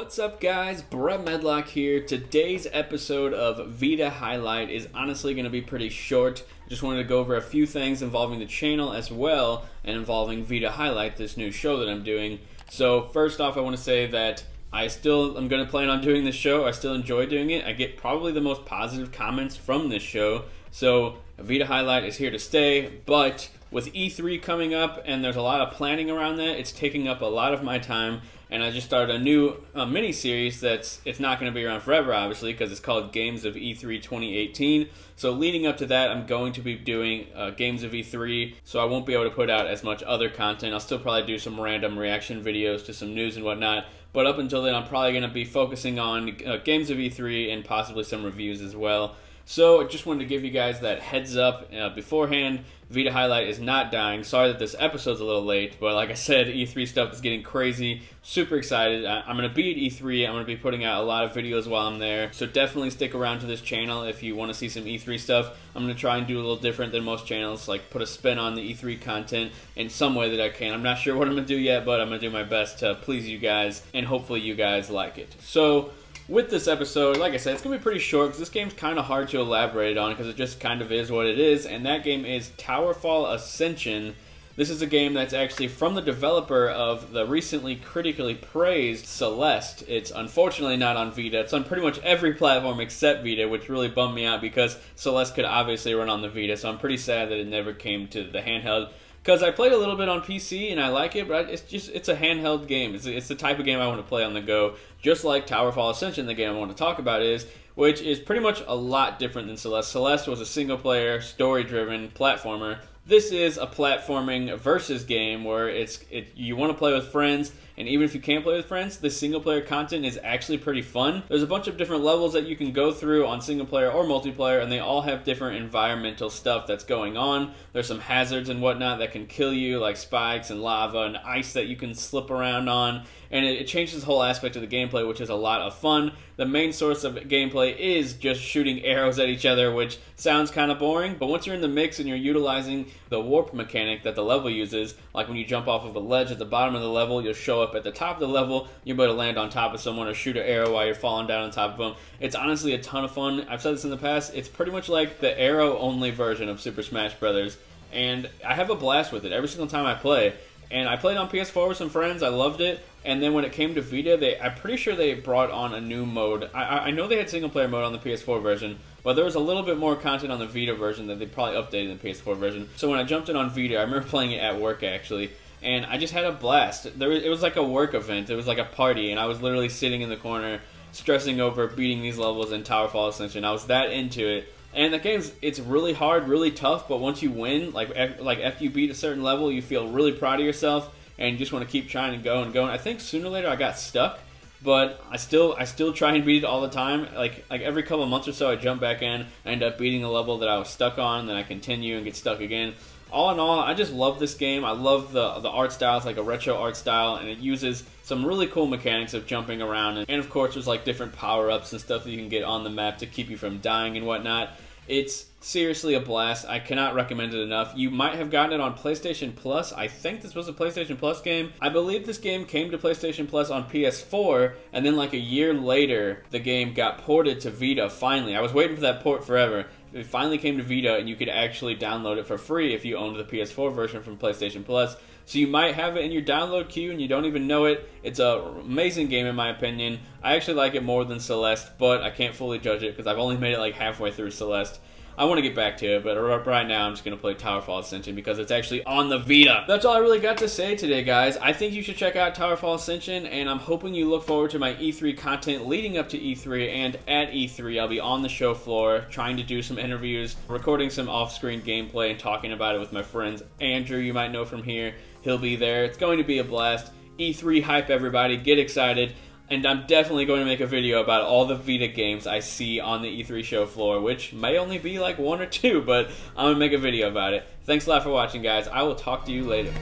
What's up guys, Brett Medlock here. Today's episode of Vita Highlight is honestly going to be pretty short. Just wanted to go over a few things involving the channel as well and involving Vita Highlight, this new show that I'm doing. So first off, I want to say that I'm going to plan on doing this show. I still enjoy doing it. I get probably the most positive comments from this show. So Vita Highlight is here to stay, but with E3 coming up and there's a lot of planning around that, it's taking up a lot of my time. And I just started a new mini-series it's not going to be around forever, obviously, because it's called Games of E3 2018. So leading up to that, I'm going to be doing Games of E3, so I won't be able to put out as much other content. I'll still probably do some random reaction videos to some news and whatnot. But up until then, I'm probably going to be focusing on Games of E3 and possibly some reviews as well. So I just wanted to give you guys that heads up beforehand. Vita Highlight is not dying. Sorry that this episode's a little late, but like I said, E3 stuff is getting crazy. Super excited. I'm going to be at E3. I'm going to be putting out a lot of videos while I'm there. So definitely stick around to this channel if you want to see some E3 stuff. I'm going to try and do a little different than most channels, like put a spin on the E3 content in some way that I can. I'm not sure what I'm going to do yet, but I'm going to do my best to please you guys, and hopefully you guys like it. So with this episode, like I said, it's going to be pretty short because this game's kind of hard to elaborate on because it just kind of is what it is, and that game is Towerfall Ascension. This is a game that's actually from the developer of the recently critically praised Celeste. It's unfortunately not on Vita. It's on pretty much every platform except Vita, which really bummed me out because Celeste could obviously run on the Vita, so I'm pretty sad that it never came to the handheld. Because I played a little bit on PC and I like it, but it's a handheld game. It's the type of game I want to play on the go, just like Towerfall Ascension, the game I want to talk about which is pretty much a lot different than Celeste. Celeste was a single-player, story-driven platformer. This is a platforming versus game where you want to play with friends, and even if you can't play with friends, the single-player content is actually pretty fun. There's a bunch of different levels that you can go through on single-player or multiplayer, and they all have different environmental stuff that's going on. There's some hazards and whatnot that can kill you, like spikes and lava and ice that you can slip around on, and it changes the whole aspect of the gameplay, which is a lot of fun. The main source of gameplay is just shooting arrows at each other, which sounds kind of boring, but once you're in the mix and you're utilizing the warp mechanic that the level uses, like when you jump off of a ledge at the bottom of the level, you'll show up at the top of the level, you'll be able to land on top of someone or shoot an arrow while you're falling down on top of them. It's honestly a ton of fun. I've said this in the past, it's pretty much like the arrow-only version of Super Smash Bros., and I have a blast with it every single time I play. And I played on PS4 with some friends, I loved it, and then when it came to Vita, I'm pretty sure they brought on a new mode. I know they had single-player mode on the PS4 version, but there was a little bit more content on the Vita version that they probably updated in the PS4 version. So when I jumped in on Vita, I remember playing it at work actually, and I just had a blast. It was like a work event, it was like a party, and I was literally sitting in the corner stressing over beating these levels in Towerfall Ascension. I was that into it. And the game's, it's really hard, really tough, but once you win, like after you beat a certain level, you feel really proud of yourself, and you just want to keep trying and go and go. And I think sooner or later I got stuck, but I still try and beat it all the time. Like every couple of months or so, I jump back in, I end up beating a level that I was stuck on, then I continue and get stuck again. All in all, I just love this game. I love the art style. It's like a retro art style, and it uses some really cool mechanics of jumping around. And of course, there's like different power-ups and stuff that you can get on the map to keep you from dying and whatnot. It's seriously a blast. I cannot recommend it enough. You might have gotten it on PlayStation Plus. I think this was a PlayStation Plus game. I believe this game came to PlayStation Plus on PS4, and then like a year later, the game got ported to Vita finally. I was waiting for that port forever. It finally came to Vita, and you could actually download it for free if you owned the PS4 version from PlayStation Plus. So you might have it in your download queue and you don't even know it. It's an amazing game in my opinion. I actually like it more than Celeste, but I can't fully judge it because I've only made it like halfway through Celeste. I want to get back to it, but right now I'm just going to play Towerfall Ascension because it's actually on the Vita. That's all I really got to say today, guys. I think you should check out Towerfall Ascension, and I'm hoping you look forward to my E3 content leading up to E3, and at E3 I'll be on the show floor trying to do some interviews, recording some off-screen gameplay, and talking about it with my friends. Andrew, you might know from here, he'll be there. It's going to be a blast. E3 hype, everybody. Get excited. And I'm definitely going to make a video about all the Vita games I see on the E3 show floor, which may only be like 1 or 2, but I'm going to make a video about it. Thanks a lot for watching, guys. I will talk to you later.